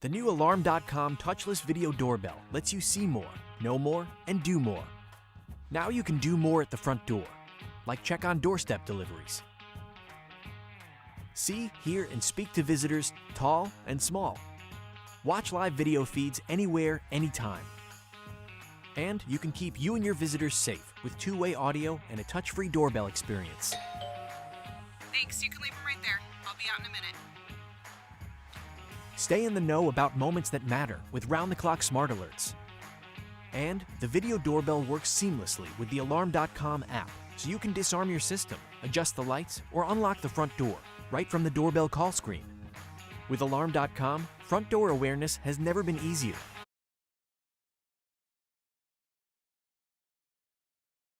The new Alarm.com touchless video doorbell lets you see more, know more, and do more. Now you can do more at the front door, like check on doorstep deliveries. See, hear, and speak to visitors, tall and small. Watch live video feeds anywhere, anytime. And you can keep you and your visitors safe with two-way audio and a touch-free doorbell experience. Thanks, you can leave them right there. I'll be out in a minute. Stay in the know about moments that matter with round-the-clock smart alerts. And the video doorbell works seamlessly with the Alarm.com app, so you can disarm your system, adjust the lights, or unlock the front door right from the doorbell call screen. With Alarm.com, front door awareness has never been easier.